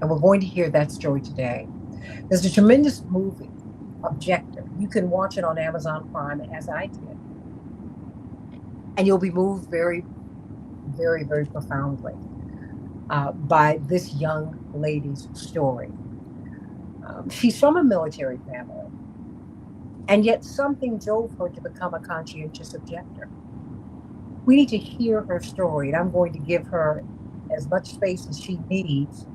And we're going to hear that story today. There's a tremendous movie, Objective. You can watch it on Amazon Prime, as I did. And you'll be moved very, very, very profoundly by this young lady's story. She's from a military family, and yet something drove her to become a conscientious objector. We need to hear her story, and I'm going to give her as much space as she needs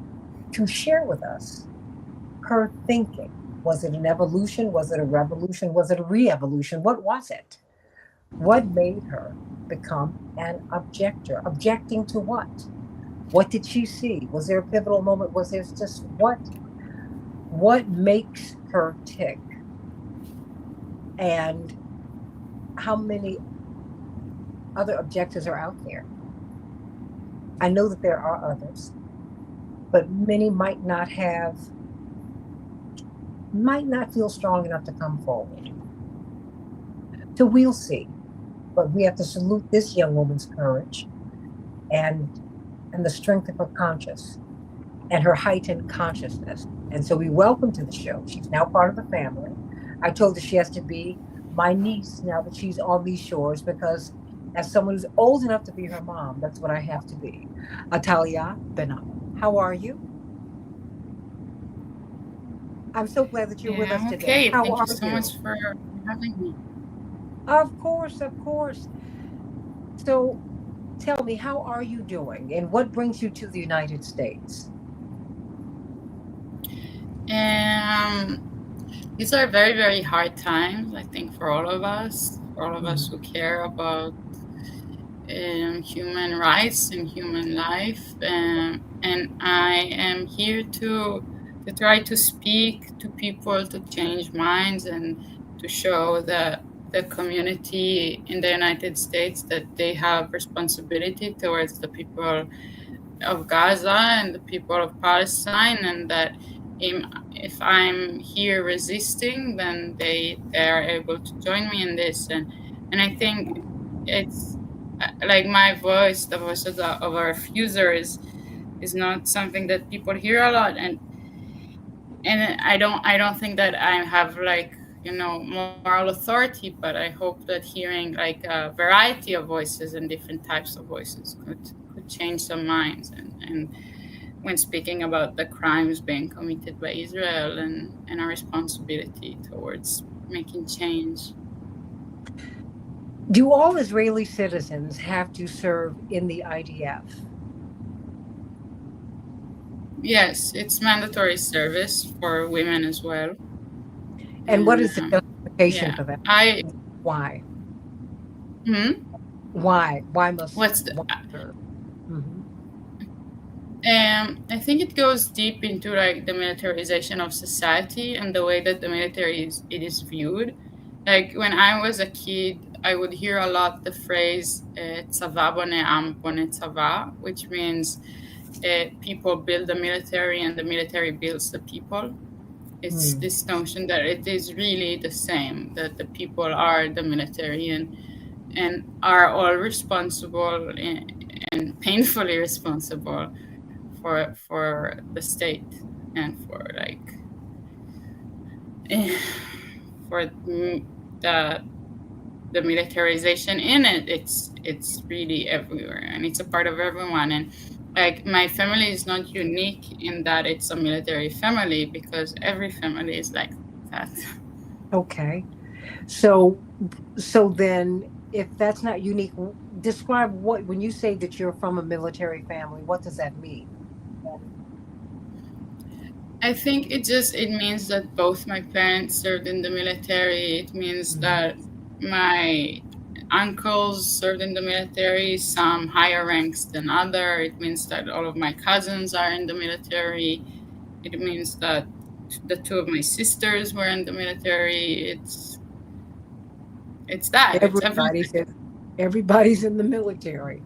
to share with us her thinking. Was it an evolution? Was it a revolution? Was it a re-evolution? What was it? What made her become an objector? Objecting to what? What did she see? Was there a pivotal moment? Was there just what makes her tick? And how many other objectors are out there? I know that there are others, but many might not feel strong enough to come forward. So we'll see. But we have to salute this young woman's courage and the strength of her conscience and her heightened consciousness. And so we welcome to the show. She's now part of the family. I told her she has to be my niece now that she's on these shores, because as someone who's old enough to be her mom, that's what I have to be. Atalia Ben. How are you? I'm so glad that you're with us today. Okay. Thank you so much for having me. Of course, of course. So tell me, how are you doing, and what brings you to the United States? These are very, very hard times, I think, for all of us who care about human rights and human life. And I am here to try to speak to people, to change minds, and to show the community in the United States that they have responsibility towards the people of Gaza and the people of Palestine, and that if I'm here resisting, then they are able to join me in this. And I think it's like my voice, the voice of a refuser, is not something that people hear a lot, and I don't think that I have moral authority, but I hope that hearing like a variety of voices and different types of voices could change some minds, and when speaking about the crimes being committed by Israel and our responsibility towards making change. Do all Israeli citizens have to serve in the IDF? Yes, it's mandatory service for women as well. And what is the justification for that? Why? Why must what's the I think it goes deep into like the militarization of society and the way that the military is viewed. Like when I was a kid, I would hear a lot the phrase "tzava bone am bone tzava," which means people build the military and the military builds the people. It's this notion that it is really the same, that the people are the military and are all responsible and painfully responsible for the state and for for the militarization in it. It's really everywhere, and it's a part of everyone. And like my family is not unique in that it's a military family, because every family is like that. Okay, so then if that's not unique, describe what, when you say that you're from a military family, what does that mean? I think it means that both my parents served in the military. It means that my uncles served in the military, some higher ranks than other. It means that all of my cousins are in the military. It means that the two of my sisters were in the military. It's that. Everybody's in the military.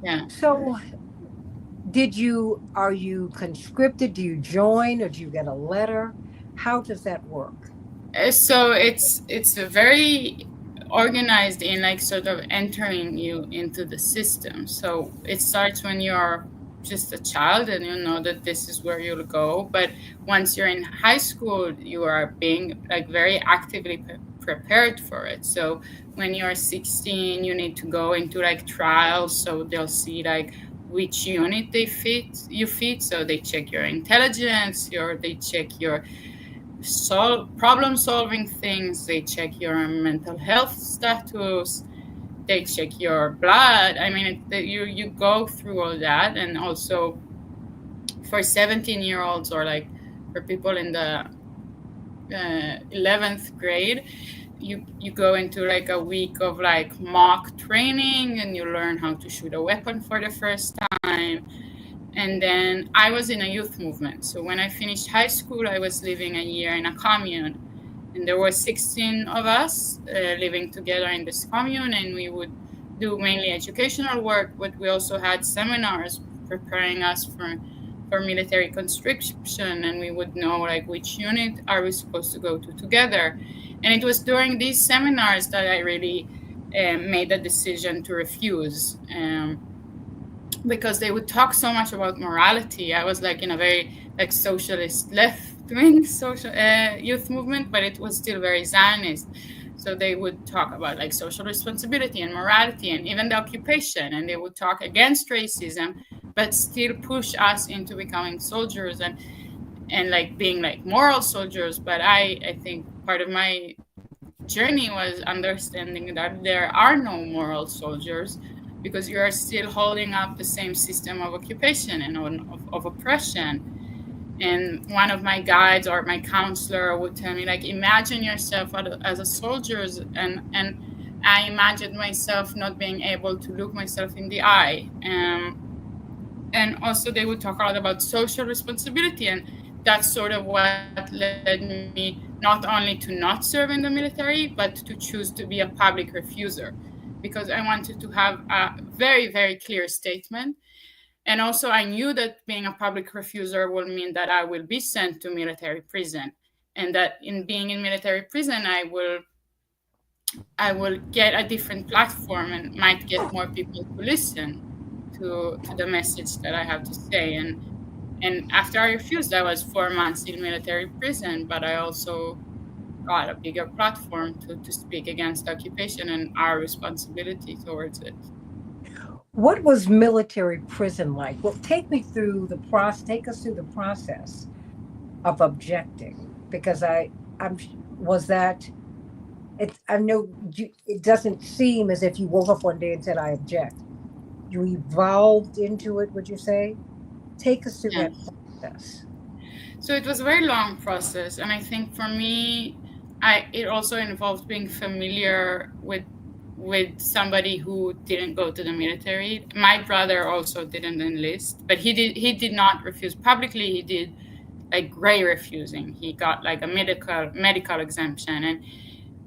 Yeah. So are you conscripted? Do you join, or do you get a letter? How does that work? So it's very organized in like sort of entering you into the system. So it starts when you're just a child and you know that this is where you'll go. But once you're in high school, you are being like very actively prepared for it. So when you're 16, you need to go into like trials. So they'll see like which unit you fit. So they check your intelligence, they check your problem solving things, they check your mental health status, they check your blood. I mean, you go through all that. And also for 17-year-olds or like for people in the 11th grade, you go into like a week of like mock training and you learn how to shoot a weapon for the first time. And then I was in a youth movement. So when I finished high school, I was living a year in a commune. And there were 16 of us living together in this commune. And we would do mainly educational work, but we also had seminars preparing us for military conscription. And we would know like which unit are we supposed to go to together. And it was during these seminars that I really made the decision to refuse. Because they would talk so much about morality. I was like in a very like socialist left-wing social youth movement, but it was still very Zionist. So they would talk about like social responsibility and morality and even the occupation, and they would talk against racism, but still push us into becoming soldiers and like being like moral soldiers. But I think part of my journey was understanding that there are no moral soldiers, because you are still holding up the same system of occupation and of oppression. And one of my guides or my counselor would tell me, like, imagine yourself as a soldier. And I imagined myself not being able to look myself in the eye. And also they would talk a lot about social responsibility. And that's sort of what led me not only to not serve in the military, but to choose to be a public refuser, because I wanted to have a very, very clear statement. And also I knew that being a public refuser will mean that I will be sent to military prison, and that in being in military prison, I will get a different platform and might get more people to listen to the message that I have to say. And after I refused, I was 4 months in military prison, but I also got a bigger platform to speak against occupation and our responsibility towards it. What was military prison like? Well, take me through the process. Take us through the process of objecting, because I'm was that it. I know it doesn't seem as if you woke up one day and said, "I object." You evolved into it. Would you say? Take us through Yeah. that process. So it was a very long process, and I think for me, it also involved being familiar with somebody who didn't go to the military. My brother also didn't enlist, but he did not refuse publicly. He did like gray refusing. He got like a medical exemption.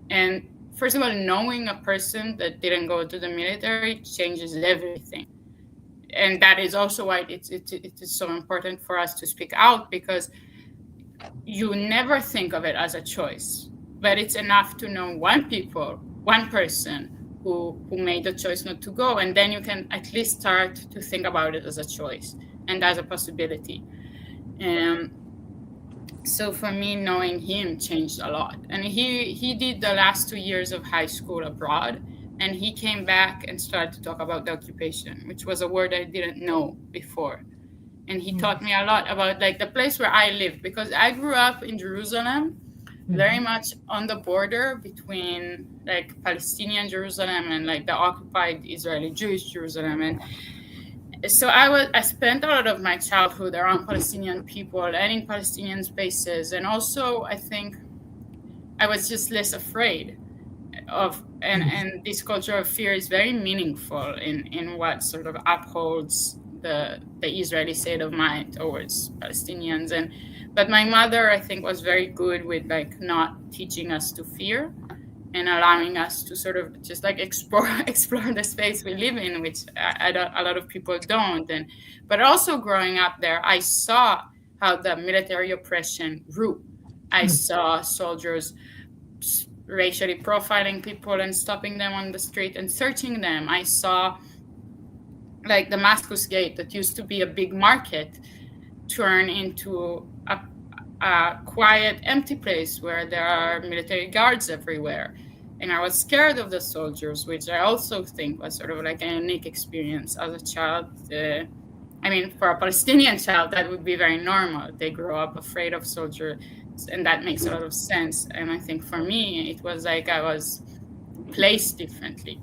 And first of all, knowing a person that didn't go to the military changes everything. And that is also why it is so important for us to speak out, because you never think of it as a choice, but it's enough to know one person who made the choice not to go, and then you can at least start to think about it as a choice and as a possibility. So for me, knowing him changed a lot. And he did the last 2 years of high school abroad, and he came back and started to talk about the occupation, which was a word I didn't know before. And he taught me a lot about like the place where I lived, because I grew up in Jerusalem, very much on the border between like Palestinian Jerusalem and like the occupied Israeli Jewish Jerusalem. And so I spent a lot of my childhood around Palestinian people and in Palestinian spaces. And also I think I was just less afraid of, and this culture of fear is very meaningful in what sort of upholds the Israeli state of mind towards Palestinians. But my mother, I think, was very good with like not teaching us to fear and allowing us to sort of just like explore the space we live in, which a lot of people don't. But also growing up there, I saw how the military oppression grew. I saw soldiers racially profiling people and stopping them on the street and searching them. I saw like Damascus Gate, that used to be a big market, turn into a quiet, empty place where there are military guards everywhere. And I was scared of the soldiers, which I also think was sort of like a unique experience as a child. I mean, for a Palestinian child, that would be very normal. They grow up afraid of soldiers, and that makes a lot of sense. And I think for me, it was like I was placed differently.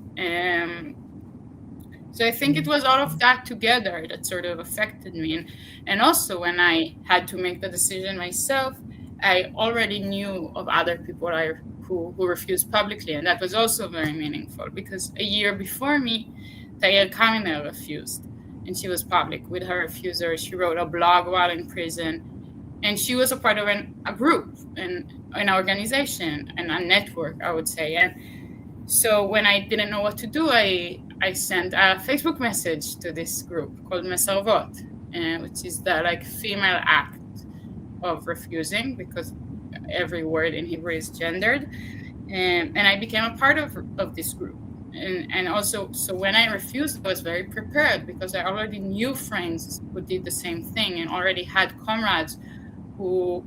So I think it was all of that together that sort of affected me. And also when I had to make the decision myself, I already knew of other people who refused publicly. And that was also very meaningful, because a year before me, Tayel Kaminer refused. And she was public with her refuser. She wrote a blog while in prison. And she was a part of a group and an organization and a network, I would say. And so when I didn't know what to do, I sent a Facebook message to this group called Mesarvot, which is the like female act of refusing, because every word in Hebrew is gendered. And I became a part of this group. And also, so when I refused, I was very prepared, because I already knew friends who did the same thing and already had comrades who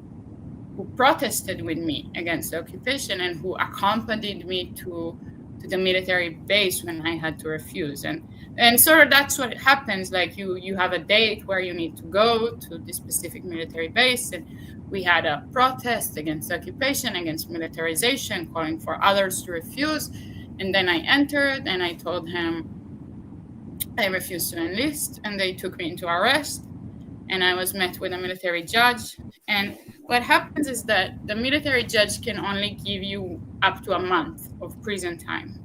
protested with me against the occupation and who accompanied me to the military base when I had to refuse. And sort of that's what happens. Like you have a date where you need to go to this specific military base. And we had a protest against occupation, against militarization, calling for others to refuse. And then I entered and I told him I refused to enlist, and they took me into arrest. And I was met with a military judge. And what happens is that the military judge can only give you up to a month of prison time.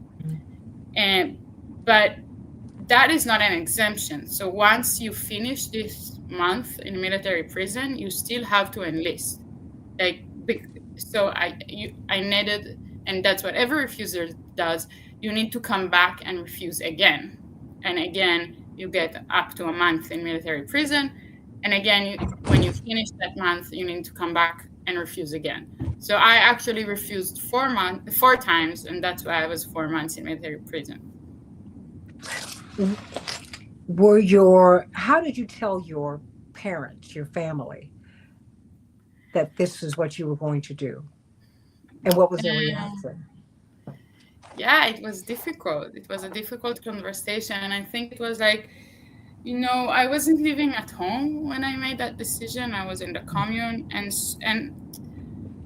But that is not an exemption. So once you finish this month in military prison, you still have to enlist. So I needed, and that's what every refuser does, you need to come back and refuse again. And again, you get up to a month in military prison. And again, when you finish that month, you need to come back and refuse again. So I actually refused 4 times, and that's why I was 4 months in military prison. How did you tell your parents, your family, that this is what you were going to do? And what was their reaction? Yeah, it was difficult. It was a difficult conversation. And I think it was like, I wasn't living at home when I made that decision. I was in the commune. And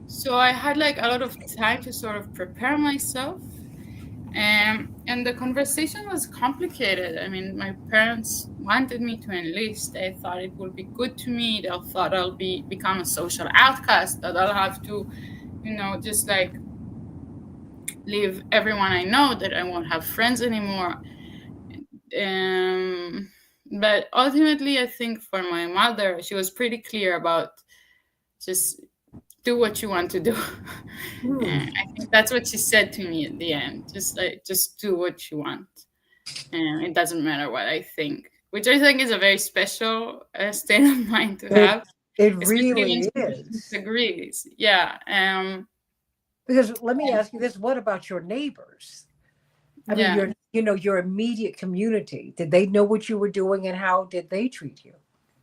so I had like a lot of time to sort of prepare myself. And the conversation was complicated. I mean, my parents wanted me to enlist. They thought it would be good to me. They thought I'll become a social outcast, that I'll have to, just like leave everyone I know, that I won't have friends anymore. But ultimately, I think for my mother, she was pretty clear about just do what you want to do. And I think that's what she said to me at the end. Just do what you want. And it doesn't matter what I think, which I think is a very special state of mind to have. It really is. Disagrees. Yeah. Because let me ask you this: what about your neighbors? I mean, your immediate community. Did they know what you were doing, and how did they treat you?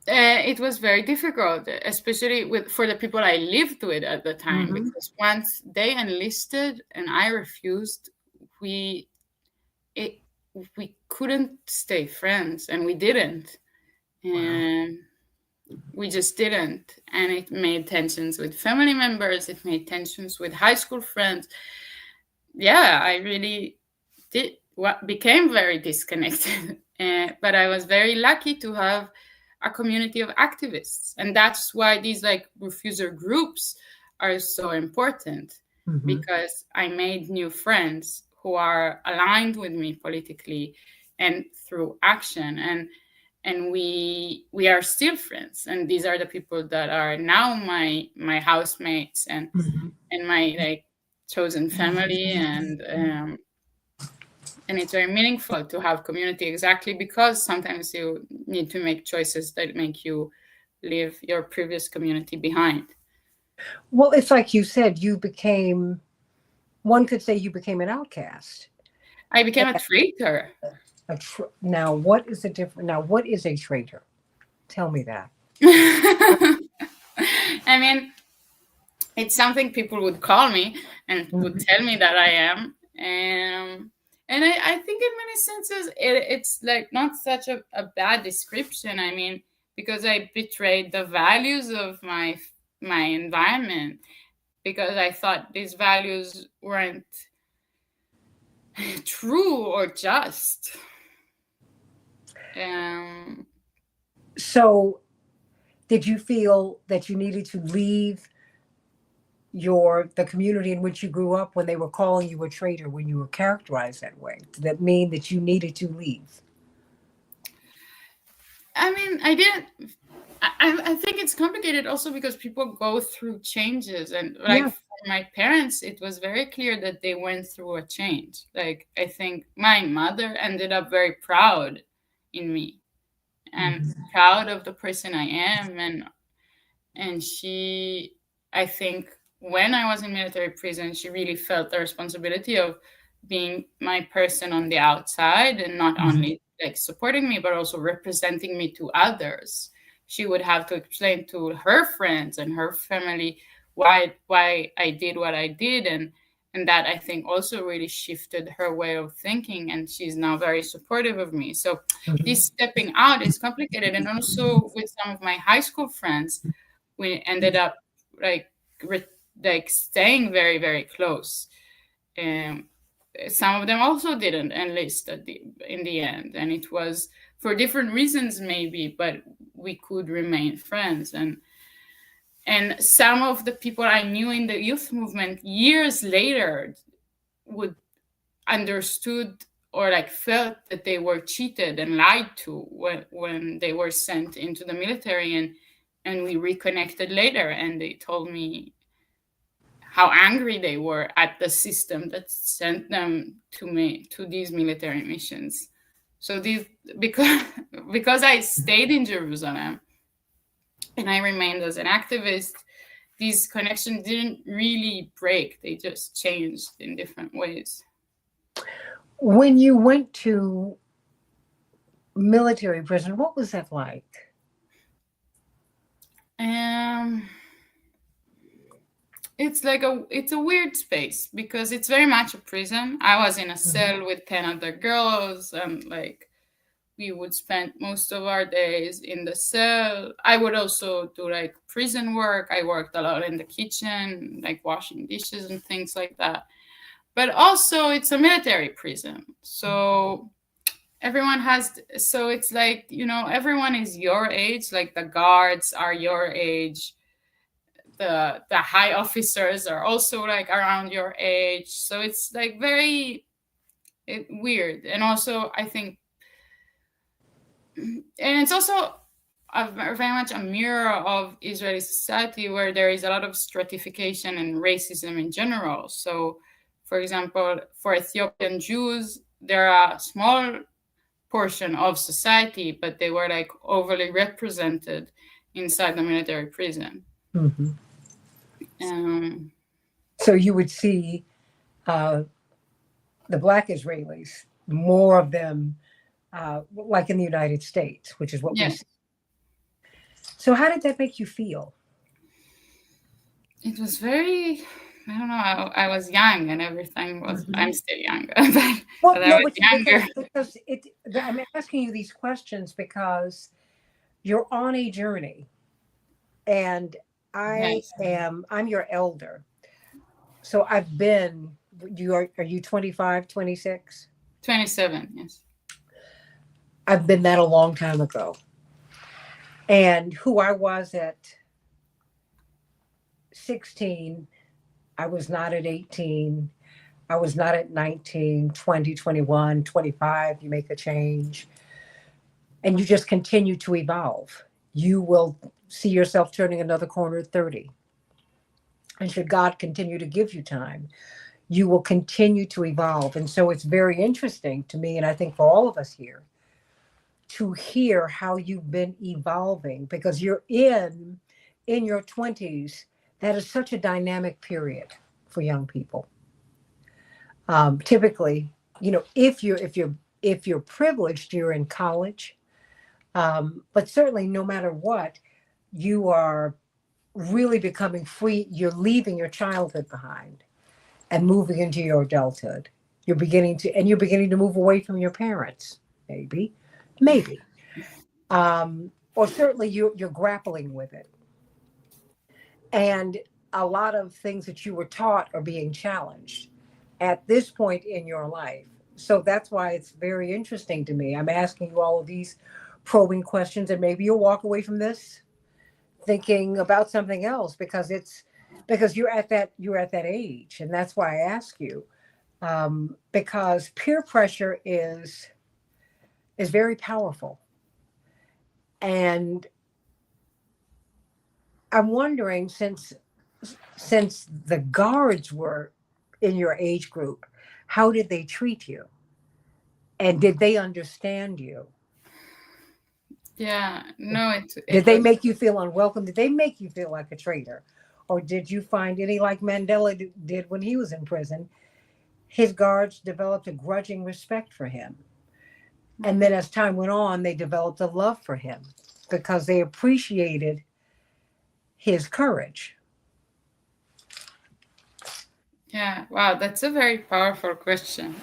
It was very difficult, especially for the people I lived with at the time, because once they enlisted and I refused, we couldn't stay friends, and we didn't. And we just didn't. And it made tensions with family members. It made tensions with high school friends. Yeah, I really became very disconnected. But I was very lucky to have a community of activists. And that's why these like refuser groups are so important, because I made new friends who are aligned with me politically and through action. And we are still friends. And these are the people that are now my housemates and my like chosen family. And it's very meaningful to have community, exactly because sometimes you need to make choices that make you leave your previous community behind. Well, it's like you said, one could say you became an outcast. I became a traitor. Now, what is the difference? Now, what is a traitor? Tell me that. I mean, it's something people would call me and would tell me that I am. And I think in many senses it's like not such a bad description. I mean, because I betrayed the values of my environment because I thought these values weren't true or just. So, did you feel that you needed to leave the community in which you grew up when they were calling you a traitor, when you were characterized that way? Did that mean that you needed to leave? I mean, I didn't. I think it's complicated also because people go through changes, and like for my parents, it was very clear that they went through a change. Like I think my mother ended up very proud in me and proud of the person I am, and she, I think when I was in military prison, she really felt the responsibility of being my person on the outside and not only like supporting me, but also representing me to others. She would have to explain to her friends and her family why I did what I did, and that I think also really shifted her way of thinking, and she's now very supportive of me. So this stepping out is complicated, and also with some of my high school friends, we ended up like like staying very very close, and some of them also didn't enlist in the end, and it was for different reasons maybe, but we could remain friends. And some of the people I knew in the youth movement years later would understood or like felt that they were cheated and lied to when they were sent into the military, and we reconnected later, and they told me how angry they were at the system that sent them to these military missions. So these because I stayed in Jerusalem and I remained as an activist, these connections didn't really break. They just changed in different ways. When you went to military prison, what was that like? It's a weird space because it's very much a prison. I was in a cell with 10 other girls, and like we would spend most of our days in the cell. I would also do like prison work. I worked a lot in the kitchen, like washing dishes and things like that. But also it's a military prison. So it's like, everyone is your age, like the guards are your age. The high officers are also like around your age. So it's like very weird. And also I think, and it's also very much a mirror of Israeli society, where there is a lot of stratification and racism in general. So, for example, for Ethiopian Jews, they're a small portion of society, but they were like overly represented inside the military prison. So you would see the Black Israelis, more of them, like in the United States, which is what we see. So how did that make you feel? It was very, I don't know, I was young and everything was, I'm still young, but I was younger. Because I'm asking you these questions because you're on a journey, and I'm your elder. So are you 25, 26? 27, yes. I've been that a long time ago. And who I was at 16, I was not at 18. I was not at 19, 20, 21, 25. You make a change and you just continue to evolve. You will see yourself turning another corner at 30. And should God continue to give you time, you will continue to evolve. And so it's very interesting to me, and I think for all of us here, to hear how you've been evolving, because you're in your 20s. That is such a dynamic period for young people. Typically, if you're if you're privileged, you're in college. But certainly, no matter what, you are really becoming free. You're leaving your childhood behind and moving into your adulthood. You're beginning to move away from your parents, maybe, or certainly you're grappling with it. And a lot of things that you were taught are being challenged at this point in your life. So that's why it's very interesting to me. I'm asking you all of these probing questions, and maybe you'll walk away from this thinking about something else because you're at that age, and that's why I ask you. Because peer pressure is very powerful, and I'm wondering, since the guards were in your age group, how did they treat you? And did they understand you? Yeah, no, Did it they was. make you feel unwelcome? Did they make you feel like a traitor? Or did you find any like Mandela did when he was in prison? His guards developed a grudging respect for him. And then as time went on, they developed a love for him because they appreciated his courage. Yeah, wow, that's a very powerful question.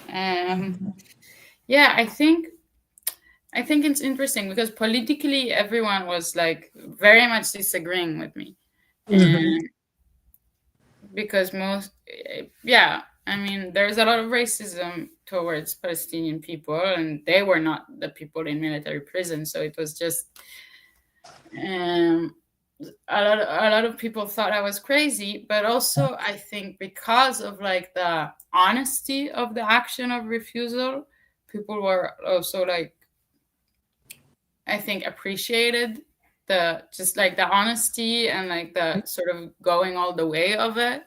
Yeah, I think it's interesting because politically everyone was like very much disagreeing with me. Hmm. And because yeah, I mean, there's a lot of racism towards Palestinian people, and they were not the people in military prison. So it was just um, a lot of people thought I was crazy, but also I think because of like the honesty of the action of refusal, people were also like, I think, appreciated the just like the honesty and like the sort of going all the way of it.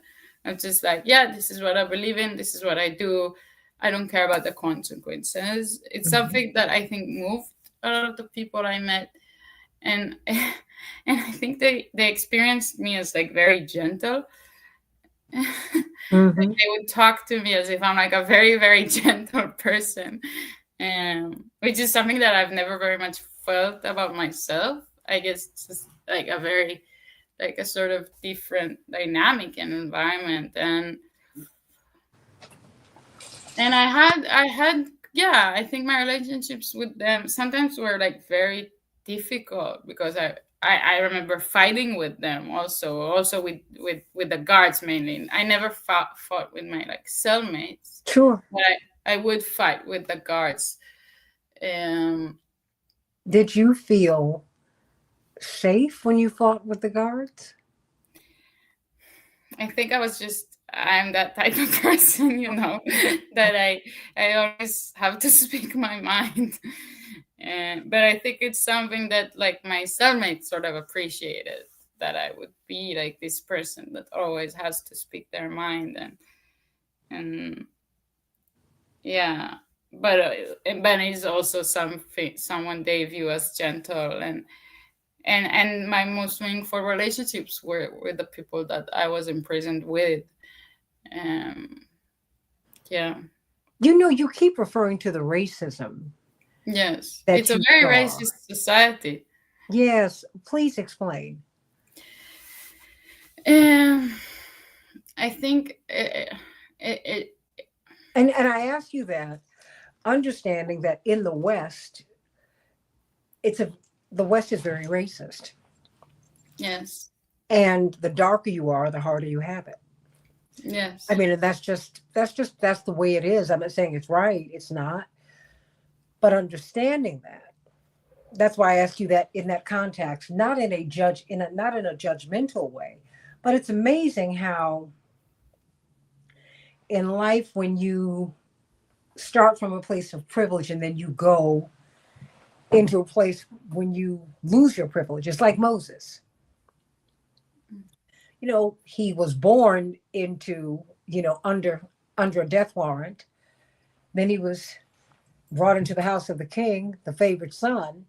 I'm just like, yeah, this is what I believe in, this is what I do. I don't care about the consequences. It's something that I think moved a lot of the people I met. And and I think they experienced me as like very gentle. Like Hmm. they would talk to me as if I'm like a very, very gentle person, which is something that I've never very much felt about myself. I guess it's just like a very, like a sort of different dynamic and environment. And I had yeah, I think my relationships with them sometimes were like very difficult because I remember fighting with them also with the guards mainly. I never fought with my like cellmates, Sure. but I would fight with the guards. um Did you feel safe when you fought with the guards? I think I'm that type of person, that I always have to speak my mind. But I think it's something that like my cellmates sort of appreciated, that I would be like this person that always has to speak their mind. And yeah, but and Ben is also someone they view as gentle. And my most meaningful relationships were with the people that I was imprisoned with. Um, yeah, You keep referring to the racism yes, that it's a you very saw. racist society. Yes, please explain. Um, I think it And I ask you that, understanding that in the West, it's a the West is very racist. yes, And the darker you are, the harder you have it. I yes, mean, and that's the way it is. I'm not saying it's right, it's not. But understanding that, that's why I ask you that in that context, not in a not in a judgmental way. But it's amazing how in life when you start from a place of privilege and then you go into a place when you lose your privilege. It's like Moses. He was born into, under a death warrant. Then he was brought into the house of the king, the favorite son.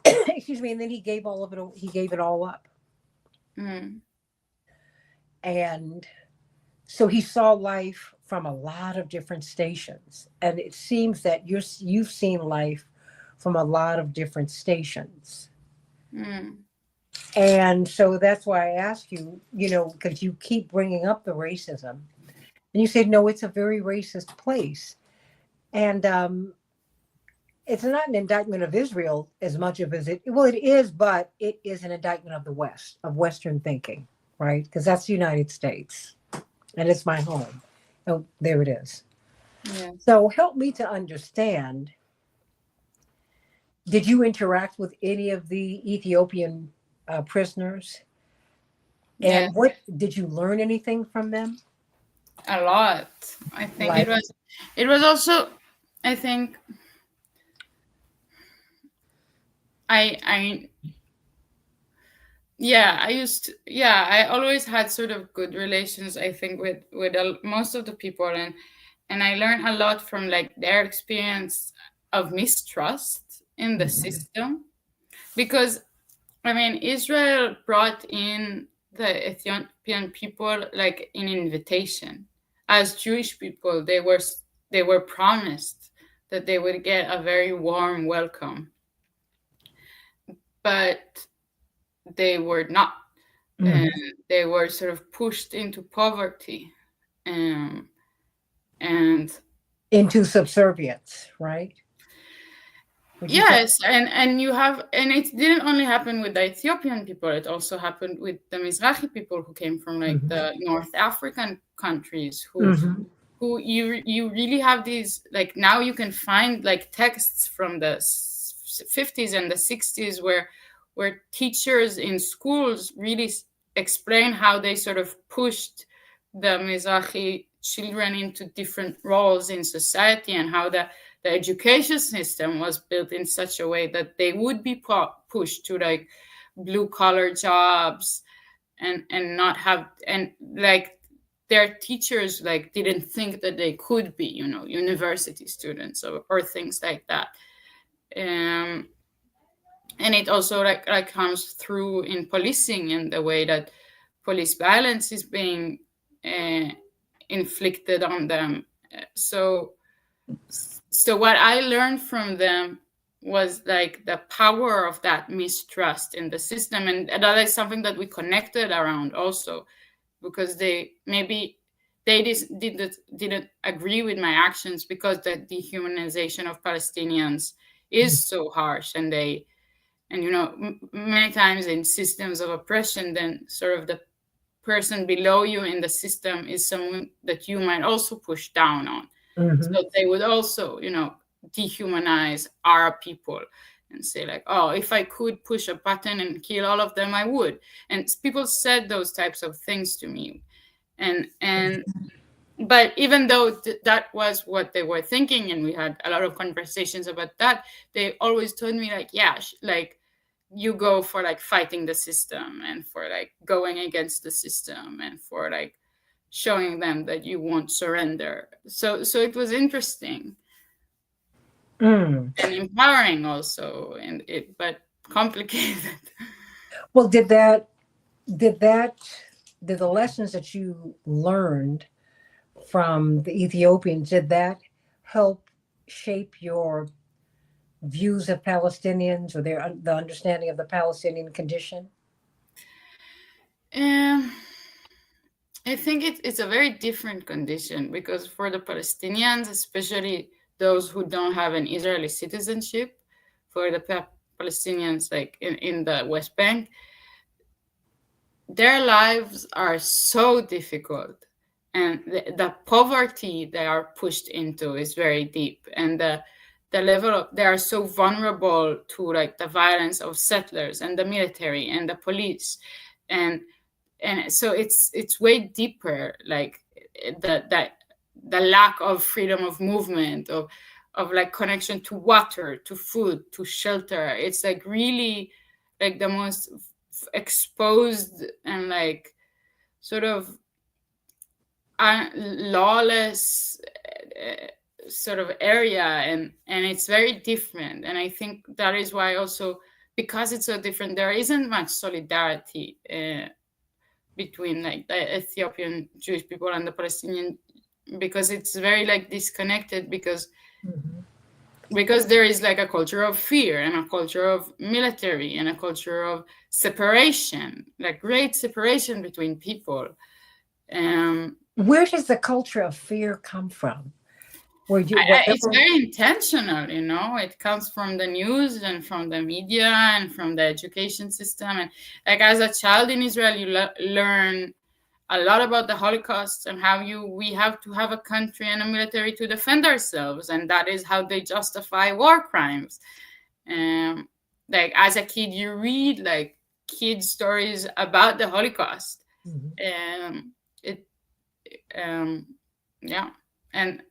Excuse me, and then he gave it all up. mm, And so he saw life from a lot of different stations, and it seems that you've seen life from a lot of different stations. Mm. And so that's why I ask you, because you keep bringing up the racism, and you said no, it's a very racist place, and it's not an indictment of Israel as much of as it. Well, it is, but it is an indictment of the West, of Western thinking, right? Because that's the United States, and it's my home. Oh, there it is. Yes. So help me to understand. Did you interact with any of the Ethiopian prisoners? Yes. And what did you learn anything from them? A lot. I think Like, it was also, I think I yeah, I always had sort of good relations, I think, with most of the people, and I learned a lot from like their experience of mistrust in the mhm, system, because I mean, Israel brought in the Ethiopian people like in invitation. As Jewish people, they were promised that they would get a very warm welcome, but they were not. And mhm. they were sort of pushed into poverty. Um, and Into subservience, right? Would you say? yes, and you have, and it didn't only happen with the Ethiopian people, it also happened with the Mizrahi people who came from like Mhm, the North African countries, mhm, who you really have these, like, now you can find like texts from the 50s and the 60s where teachers in schools really explain how they sort of pushed the Mizrahi children into different roles in society, and how the education system was built in such a way that they would be pushed to like blue collar jobs, and not have, and like their teachers like didn't think that they could be, university students, or things like that. um and it also like comes through in policing, and the way that police violence is being uh, inflicted on them. So what I learned from them was like the power of that mistrust in the system, and that is something that we connected around also, because they didn't agree with my actions, because the dehumanization of Palestinians mhm, is so harsh, and many times in systems of oppression, then sort of the person below you in the system is someone that you might also push down on. mhm. So they would also, dehumanize our people and say like, oh, if I could push a button and kill all of them, I would. And people said those types of things to me. And but even though that was what they were thinking, and we had a lot of conversations about that, they always told me like, yeah, like, you go for like fighting the system, and for like going against the system, and for like showing them that you won't surrender. So it was interesting Mm. and empowering also, and it but complicated. Well, did that, did the lessons that you learned from the Ethiopians, did that help shape your views of Palestinians or the understanding of the Palestinian condition? um, I think it's a very different condition, because for the Palestinians, especially those who don't have an Israeli citizenship, for the Palestinians like in the West Bank, their lives are so difficult, and the poverty they are pushed into is very deep, and the level of, they are so vulnerable to like the violence of settlers and the military and the police, and so it's way deeper, like the lack of freedom of movement, of like connection to water, to food, to shelter. It's like really like the most exposed and like sort of lawless sort of area, and it's very different. And I think that is why also, because it's so different, there isn't much solidarity between like the Ethiopian Jewish people and the Palestinian because it's very like disconnected, because Mhm. there is like a culture of fear and a culture of military and a culture of separation, like great separation between people. Where does the culture of fear come from? Where you It's whatever. very intentional, you know. It comes from the news and from the media and from the education system. And like as a child in Israel, you learn a lot about the Holocaust and how we have to have a country and a military to defend ourselves, and that is how they justify war crimes. Um, like as a kid, you read like kid stories about the Holocaust. Mhm. It yeah, and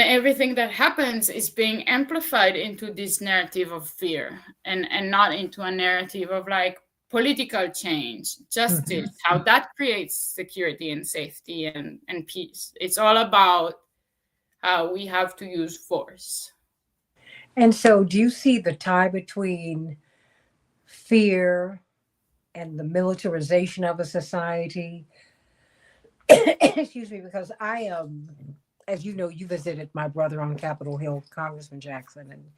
everything that happens is being amplified into this narrative of fear, and not into a narrative of like political change, justice, Mhm. how that creates security and safety and peace. It's all about how we have to use force. And so, do you see the tie between fear and the militarization of a society? Excuse me, because as you know, you visited my brother on Capitol Hill, Congressman Jackson, and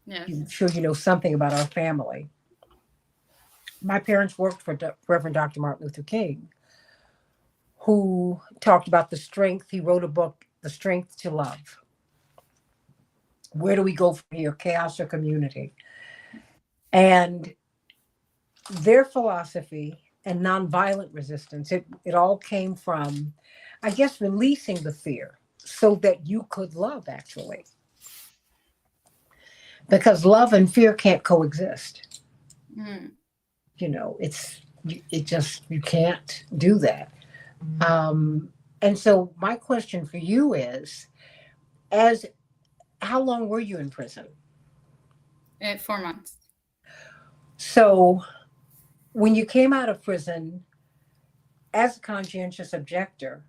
Yes. I'm sure you know something about our family. My parents worked for Reverend Dr. Martin Luther King, who talked about the strength. He wrote a book, The Strength to Love. Where do we go from here, chaos or community? And their philosophy and nonviolent resistance, it all came from, I guess, releasing the fear so that you could love, actually. Because love and fear can't coexist. Mm. You know, it just, you can't do that. And so my question for you is, as how long were you in prison? 4 months. So when you came out of prison as a conscientious objector,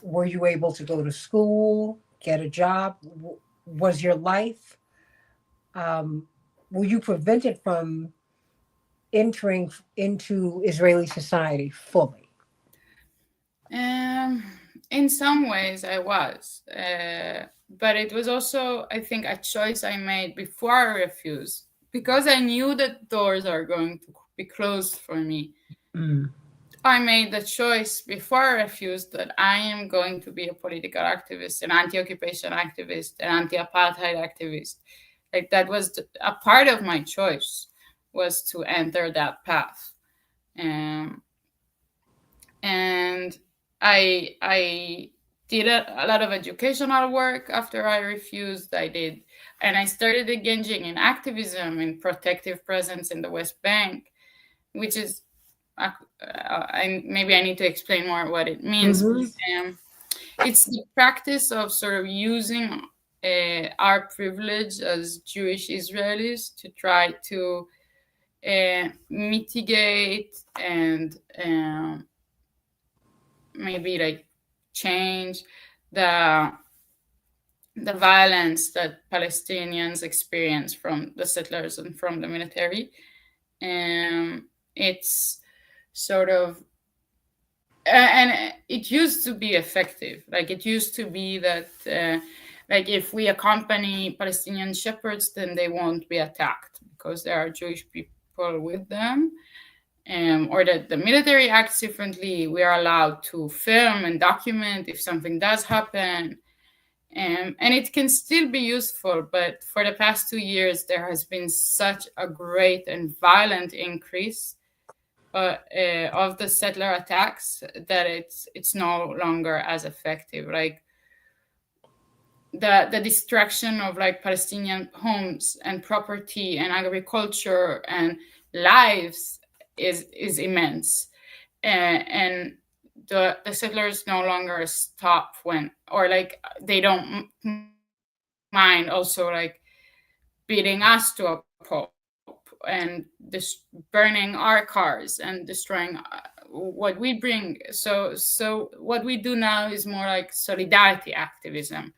were you able to go to school, get a job? Was your life, um, were you prevented from entering into Israeli society fully? um in some ways I was, but it was also, I think, a choice I made before I refused, because I knew that doors are going to be closed for me. Mm. I made the choice before I refused that I am going to be a political activist, an anti-occupation activist, an anti-apartheid activist. Like that was a part of my choice, was to enter that path. Um, and I did a lot of educational work after I refused. And I started engaging in activism in protective presence in the West Bank, which is maybe I need to explain more what it means. Hmm. Um, it's the practice of sort of using our privilege as Jewish Israelis to try to mitigate and maybe like change the violence that Palestinians experience from the settlers and from the military. It's sort of and it used to be effective. Like it used to be that like if we accompany Palestinian shepherds, then they won't be attacked because there are Jewish people with them. Or that the military acts differently. We are allowed to film and document if something does happen. And it can still be useful, but for the past 2 years, there has been such a great and violent increase of the settler attacks that it's no longer as effective. Like the destruction of like Palestinian homes and property and agriculture and lives is immense, and the settlers no longer stop when, or like they don't mind also like beating us to a pulp and burning our cars and destroying what we bring. So what we do now is more like solidarity activism,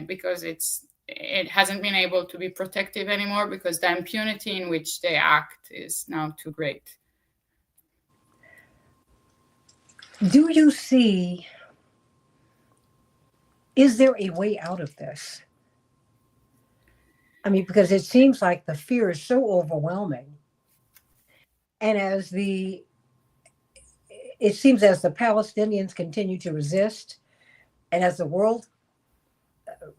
because it hasn't been able to be protective anymore because the impunity in which they act is now too great. Do you see? Is there a way out of this? I mean, because it seems like the fear is so overwhelming. And it seems as the Palestinians continue to resist, and as the world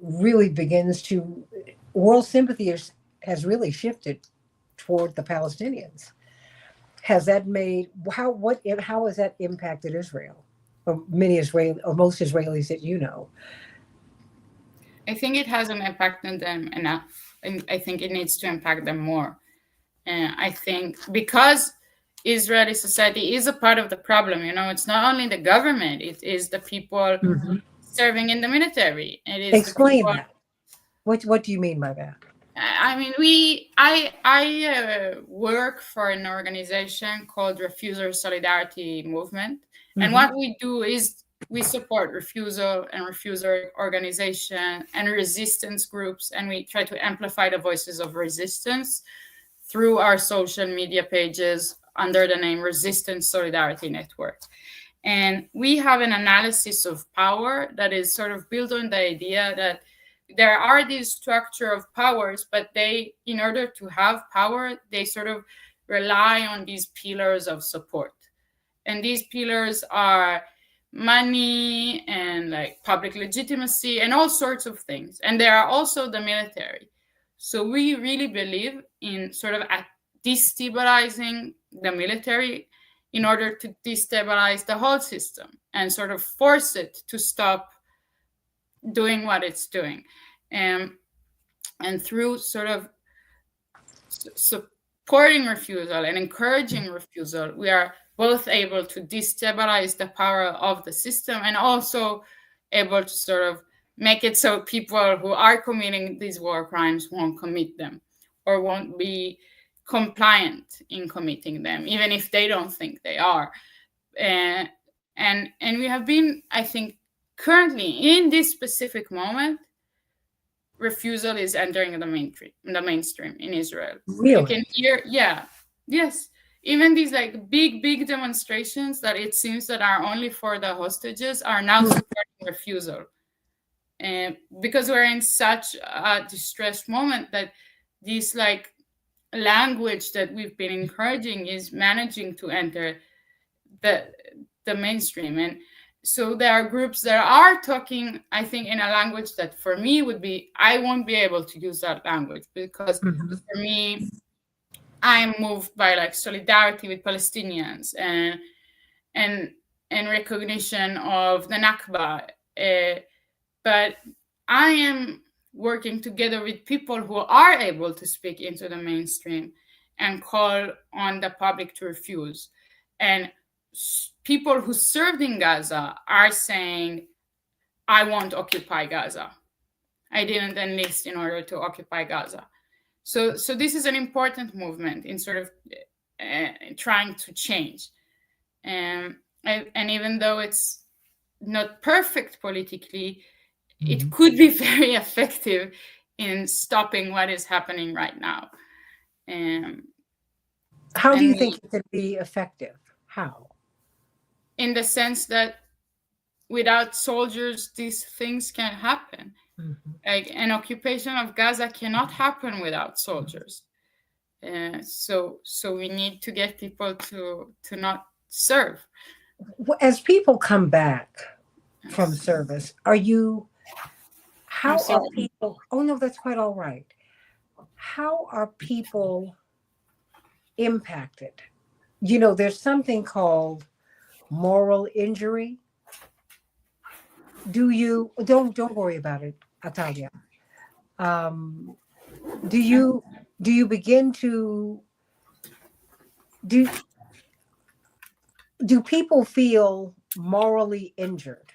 really begins to, world sympathy has really shifted toward the Palestinians. Has that made how has that impacted Israel, or many Israeli or most Israelis that you know? I think it hasn't impacted them enough, and I think it needs to impact them more. And I think because Israeli society is a part of the problem, it's not only the government; it is the people serving in the military. It is the Explain people. that. What do you mean by that? I mean, I work for an organization called Refusal Solidarity Movement, and what we do is we support refusal and refuser organization and resistance groups, and we try to amplify the voices of resistance through our social media pages under the name Resistance Solidarity Network. And we have an analysis of power that is sort of built on the idea that there are these structure of powers, but in order to have power, they sort of rely on these pillars of support. And these pillars are money and like public legitimacy and all sorts of things. And there are also the military. So we really believe in sort of destabilizing the military in order to destabilize the whole system and sort of force it to stop doing what it's doing. And through sort of supporting refusal and encouraging refusal, we are both able to destabilize the power of the system and also able to sort of make it so people who are committing these war crimes won't commit them or won't be compliant in committing them, even if they don't think they are. And we have been, I think, currently in this specific moment, refusal is entering the mainstream in Israel. Really? You can hear, yes, even these like big demonstrations that it seems that are only for the hostages are now supporting refusal, and because we're in such a distressed moment that this like language that we've been encouraging is managing to enter the mainstream. And so there are groups that are talking, I think, in a language that for me would be, I won't be able to use that language because for me, I'm moved by like solidarity with Palestinians and recognition of the Nakba. But I am working together with people who are able to speak into the mainstream and call on the public to refuse. And people who served in Gaza are saying, I won't occupy Gaza. I didn't enlist in order to occupy Gaza. So this is an important movement in sort of trying to change. And even though it's not perfect politically, it could be very effective in stopping what is happening right now. How do you think it could be effective? How? In the sense that without soldiers, these things can't happen. Like an occupation of Gaza cannot happen without soldiers. So we need to get people to not serve. As people come back from service, how are people? Oh no, that's quite all right. How are people impacted? There's something called moral injury. Don't worry about it, Atalya. Do you begin to do people feel morally injured?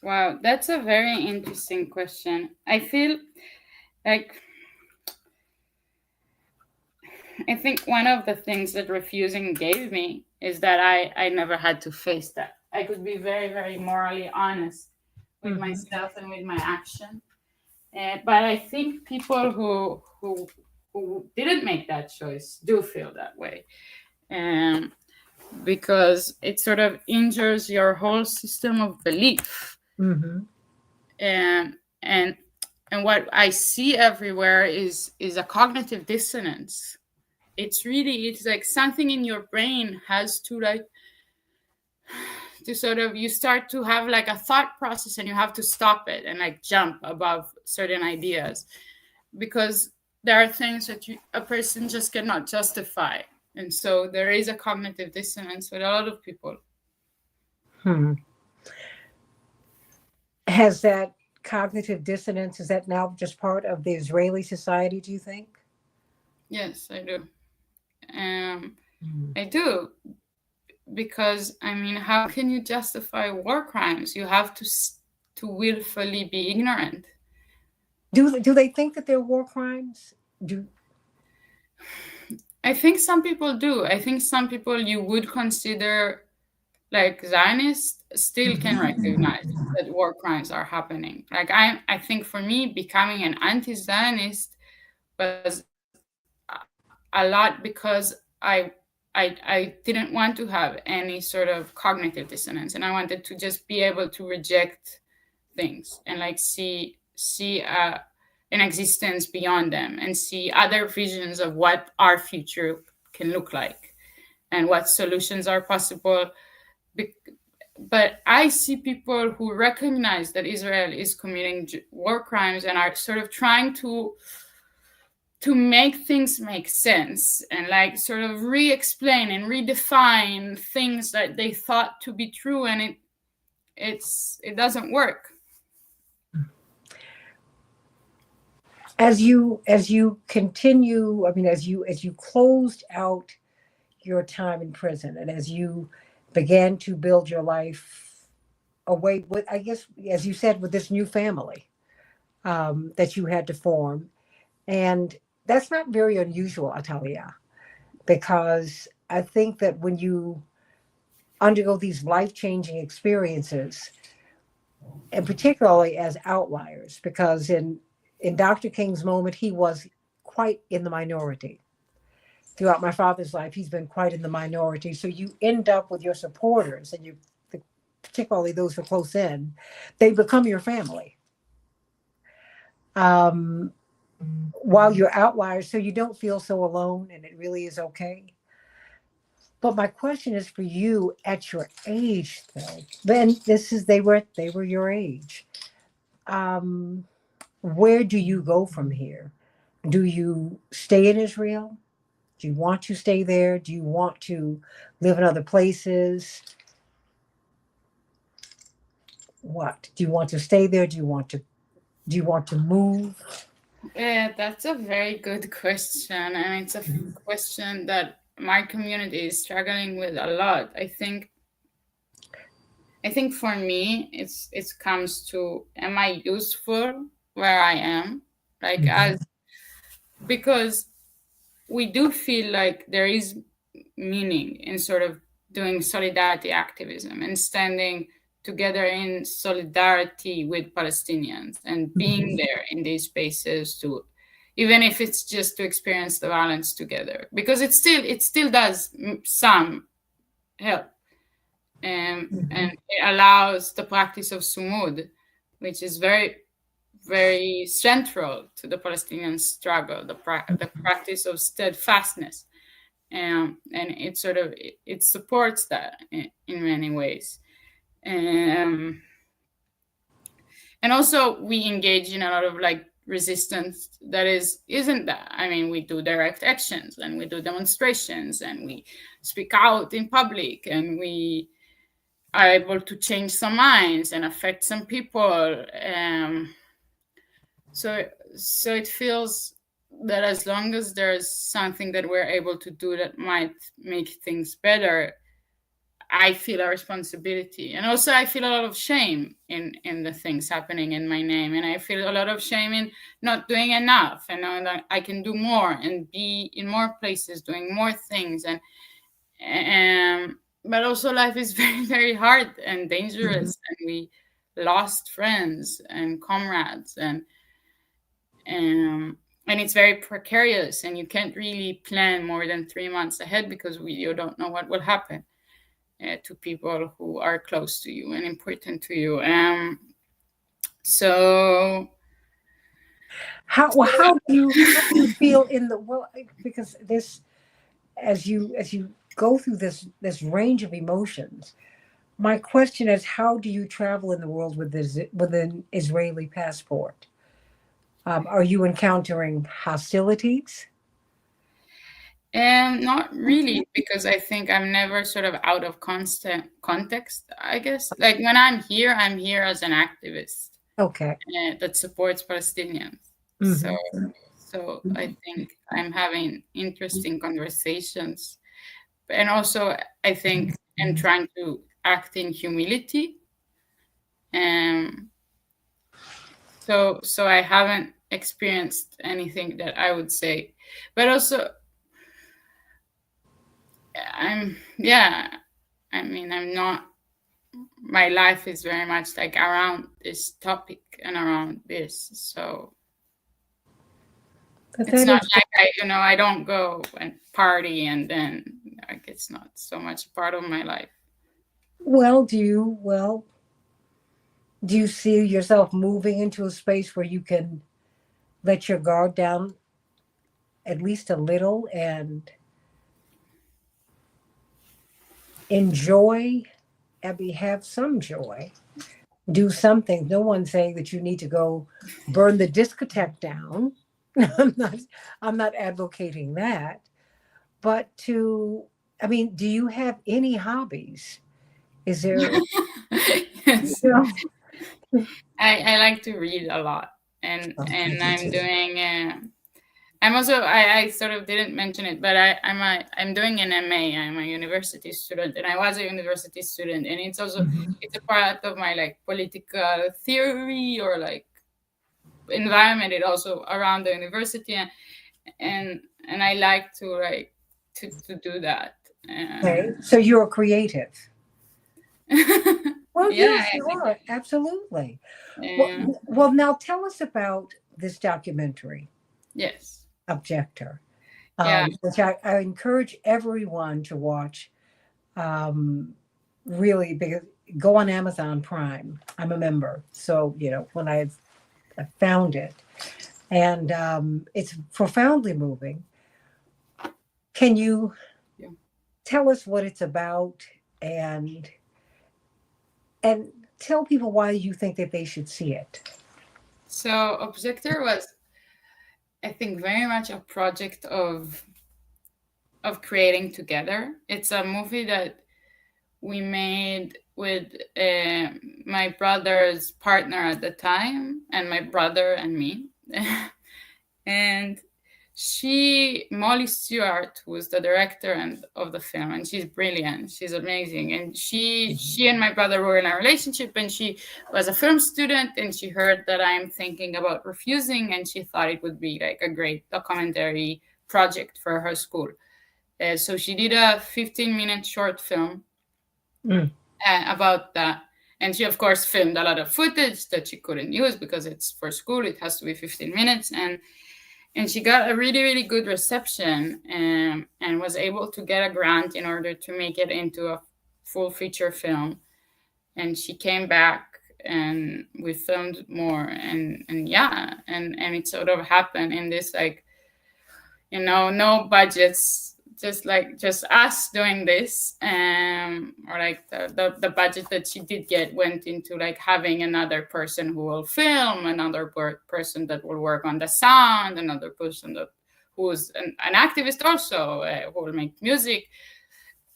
Wow, that's a very interesting question. I feel like I think one of the things that refusing gave me is that I never had to face that. I could be very, very morally honest with myself and with my action. But I think people who didn't make that choice do feel that way. Because it sort of injures your whole system of belief. Mm-hmm. And and what I see everywhere is a cognitive dissonance. It's like something in your brain has to like to sort of, you start to have like a thought process and you have to stop it and like jump above certain ideas, because there are things that a person just cannot justify. And so there is a cognitive dissonance with a lot of people. Hmm. Has that cognitive dissonance, is that now just part of the Israeli society, do you think? Yes, I do. Mm. I do, because I mean, how can you justify war crimes? You have to willfully be ignorant. Do they think that they're war crimes? Do I think some people do. I think some people you would consider like Zionists still can recognize that war crimes are happening. Like I think for me, becoming an anti-Zionist was a lot because I didn't want to have any sort of cognitive dissonance, and I wanted to just be able to reject things and like see an existence beyond them and see other visions of what our future can look like and what solutions are possible. But I see people who recognize that Israel is committing war crimes and are sort of trying to make things make sense and like sort of re-explain and redefine things that they thought to be true, and it doesn't work. as you continue, I mean, as you closed out your time in prison and as you began to build your life away with, I guess, as you said, with this new family that you had to form. And that's not very unusual, Atalia, because I think that when you undergo these life changing experiences, and particularly as outliers, because in Dr. King's moment, he was quite in the minority. Throughout my father's life, he's been quite in the minority. So you end up with your supporters, and you, particularly those who are close in, they become your family. Um, while you're outliers, so you don't feel so alone, and it really is okay. But my question is for you at your age, though. Then this is they were your age. Um, where do you go from here? Do you stay in Israel? Do you want to stay there? Do you want to live in other places? What do you want to stay there? Do you want to move? Yeah, that's a very good question, and it's a question that my community is struggling with a lot. I think for me, it comes to, am I useful where I am? Like Mhm. as because we do feel like there is meaning in sort of doing solidarity activism and standing together in solidarity with Palestinians and being Mhm. there in these spaces to, even if it's just to experience the violence together, because it still does some help, and Mhm. it allows the practice of sumud, which is very very central to the Palestinian struggle, the practice of steadfastness, and it supports that in many ways. Um, and also we engage in a lot of like resistance that isn't that. I mean, we do direct actions and we do demonstrations and we speak out in public and we are able to change some minds and affect some people. So so it feels that as long as there's something that we're able to do that might make things better, I feel a responsibility. And also I feel a lot of shame in the things happening in my name. And I feel a lot of shame in not doing enough and knowing that I can do more and be in more places doing more things. And but also life is very, very hard and Mhm. dangerous, and we lost friends and comrades, um, and it's very precarious, and you can't really plan more than 3 months ahead because you don't know what will happen to people who are close to you and important to you. So How do you feel in the well? Because this, as you go through this range of emotions, my question is, how do you travel in the world with an Israeli passport? Are you encountering hostilities? not really, because I think I'm never sort of out of constant context, I guess. Like when I'm here as an activist Okay. that supports Palestinians. So, Hmm. so I think I'm having interesting conversations, and also I think I'm trying to act in humility. Um, so I haven't experienced anything that I would say, but also yeah. I mean, I'm not. My life is very much like around this topic and around this. So But it's that not is like I don't go and party and then like it's not so much part of my life. well. Do you see yourself moving into a space where you can let your guard down at least a little and enjoy, have some joy, do something. No one's saying that you need to go burn the discotheque down. I'm not. I'm not advocating that. But to, I mean, do you have any hobbies? Is there, you Yes, know? I like to read a lot, and Oh, I and do I'm too. doing. I'm also I sort of didn't mention it, but I'm doing an MA. I'm a university student, and I was a university student, and it's also Mhm. it's a part of my like political theory or like environment. It also around the university, and I like to like to do that. Okay, so you're a creative. Well, Yeah, yes, you are absolutely. Well, uh, well, now tell us about this documentary, yes, Objector, yeah. which I encourage everyone to watch. Um, really, because go on Amazon Prime. I'm a member, so when I found it, and it's profoundly moving. Can you Yeah. tell us what it's about and and tell people why you think that they should see it? So Objector was, I think, very much a project of creating together. It's a movie that we made with my brother's partner at the time, and my brother and me. And Molly Stewart, who was the director of the film, and she's brilliant. She's amazing. And she and my brother were in a relationship, and she was a film student, and she heard that I'm thinking about refusing, and she thought it would be like a great documentary project for her school. So she did a 15-minute short film Mm. about that. And she, of course, filmed a lot of footage that she couldn't use because it's for school. It has to be 15 minutes. And she got a really, really good reception and was able to get a grant in order to make it into a full feature film. And she came back and we filmed more. And yeah, and it sort of happened in this like no budgets, just us doing this, or like the budget that she did get went into like having another person who will film, another person that will work on the sound, another person that who's an activist also who will make music.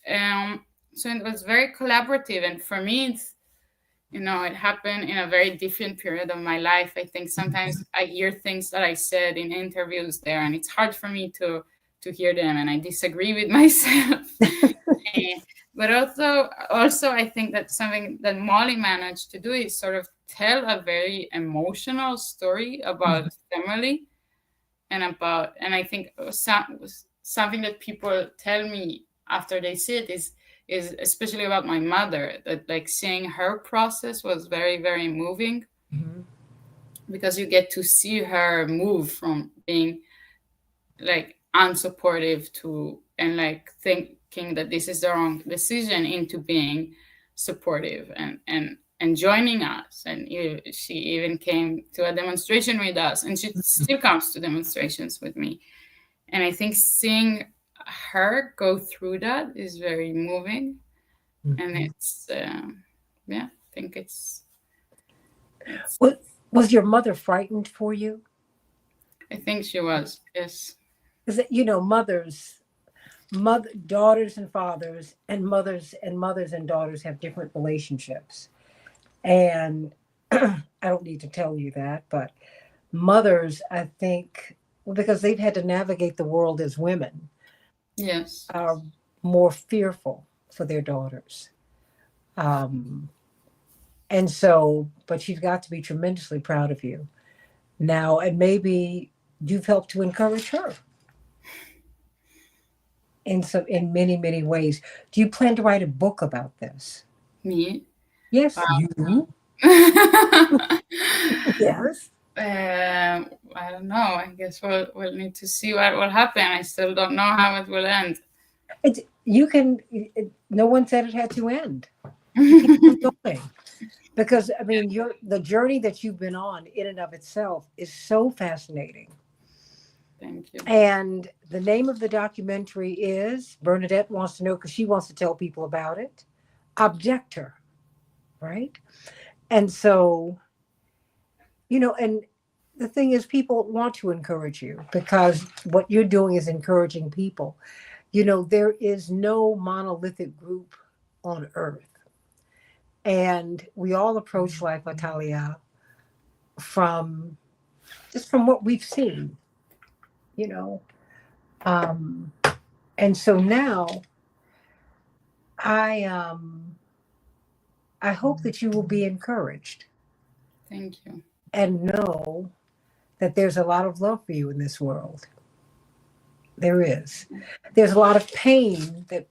So it was very collaborative, and for me it happened in a very different period of my life. I think sometimes I hear things that I said in interviews there, and it's hard for me to hear them, and I disagree with myself. Eh, but also, I think that something that Molly managed to do is sort of tell a very emotional story about family and I think something that people tell me after they see it is especially about my mother, that like seeing her process was very, very moving, Mhm. because you get to see her move from being like unsupportive to and like thinking that this is the wrong decision into being supportive, joining us. And she even came to a demonstration with us, and she still comes to demonstrations with me. And I think seeing her go through that is very moving. And it's, I think it's Was your mother frightened for you? I think she was, yes. Because daughters and fathers, and mothers and daughters have different relationships. And I don't need to tell you that, but mothers, I think, because they've had to navigate the world as women, Yes. are more fearful for their daughters. And so, but you've got to be tremendously proud of you now, and maybe you've helped to encourage her in many, many ways. Do you plan to write a book about this? Me? Yes, you. Yes. I don't know. I guess we'll need to see what will happen. I still don't know how it will end. No one said it had to end. You keep going. Because I mean, the journey that you've been on in and of itself is so fascinating. Thank you. And the name of the documentary is, Bernadette wants to know because she wants to tell people about it, Objector, right? And so, and the thing is, people want to encourage you because what you're doing is encouraging people. There is no monolithic group on earth. And we all approach life, Atalya, from what we've seen, and so now I hope that you will be encouraged. Thank you. And know that there's a lot of love for you in this world. There is. There's a lot of pain that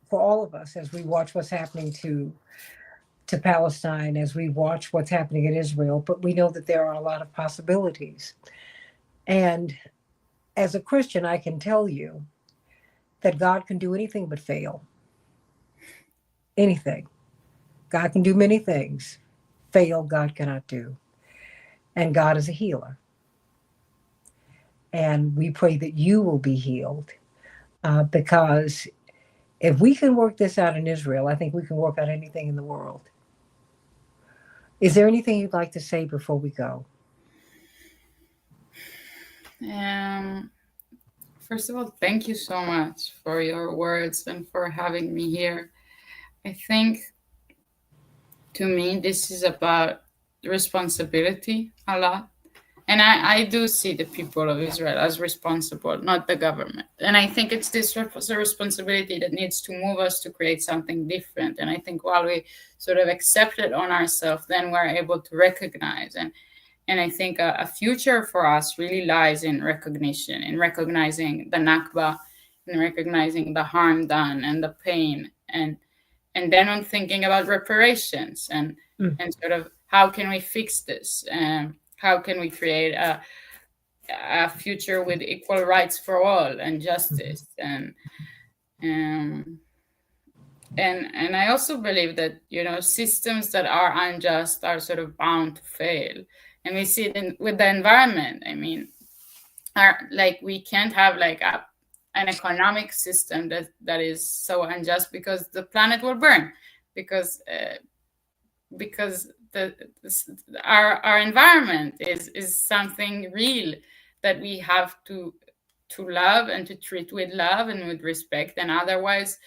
for all of us as we watch what's happening to Palestine, as we watch what's happening in Israel, but we know that there are a lot of possibilities. And as a Christian, I can tell you that God can do anything but fail. Anything. God can do many things. Fail, God cannot do. And God is a healer. And we pray that you will be healed because if we can work this out in Israel, I think we can work out anything in the world. Is there anything you'd like to say before we go? First of all, thank you so much for your words and for having me here. I think, to me, this is about responsibility a lot. And I do see the people of Israel as responsible, not the government. And I think it's this responsibility that needs to move us to create something different. And I think while we sort of accept it on ourselves, then we're able to recognize. And I think a future for us really lies in recognition, in recognizing the Nakba, in recognizing the harm done and the pain. And then on thinking about reparations and sort of how can we fix this? How can we create a future with equal rights for all and justice? And I also believe that, systems that are unjust are sort of bound to fail. And we see it with the environment. I mean, we can't have an economic system that is so unjust because the planet will burn, because our environment is something real that we have to love and to treat with love and with respect, and otherwise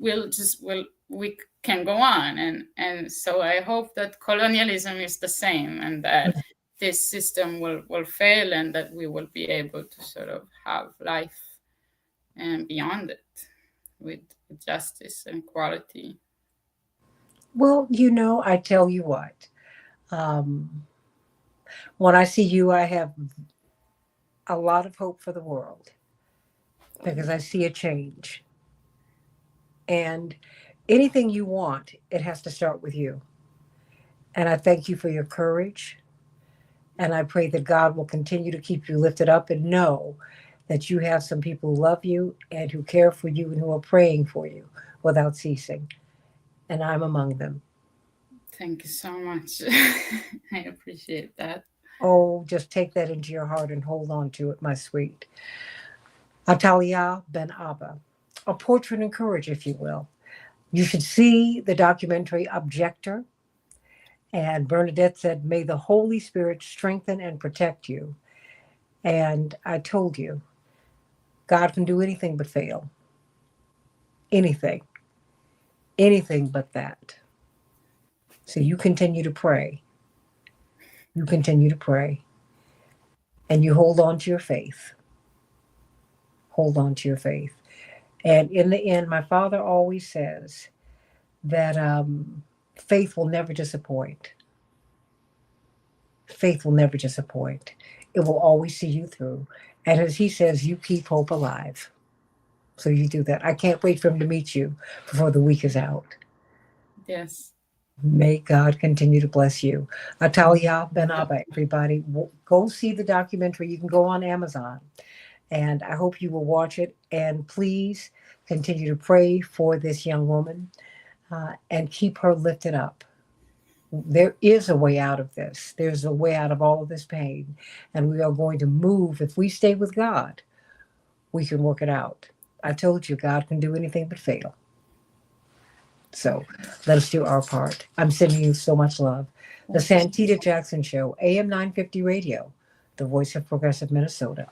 we can go on. And so I hope that colonialism is the same, and that this system will fail, and that we will be able to sort of have life and beyond it with justice and equality. Well, I tell you what, when I see you, I have a lot of hope for the world because I see a change. And anything you want, it has to start with you. And I thank you for your courage. And I pray that God will continue to keep you lifted up, and know that you have some people who love you and who care for you and who are praying for you without ceasing. and I'm among them. Thank you so much. I appreciate that. Oh, just take that into your heart and hold on to it, my sweet. Atalia Ben-Abba, a portrait and courage, if you will. You should see the documentary Objector. And Bernadette said, may the Holy Spirit strengthen and protect you. And I told you, God can do anything but fail. Anything. Anything but that. So you continue to pray. You continue to pray. And you hold on to your faith. Hold on to your faith. And in the end, my father always says that faith will never disappoint. Faith will never disappoint. It will always see you through. And as he says, you keep hope alive. So you do that. I can't wait for him to meet you before the week is out. Yes. May God continue to bless you. Atalia Ben-Abba, everybody, go see the documentary. You can go on Amazon. And I hope you will watch it. And please continue to pray for this young woman and keep her lifted up. There is a way out of this. There's a way out of all of this pain. And we are going to move. If we stay with God, we can work it out. I told you, God can do anything but fail. So let us do our part. I'm sending you so much love. The Santita Jackson Show, AM 950 Radio, the voice of progressive Minnesota.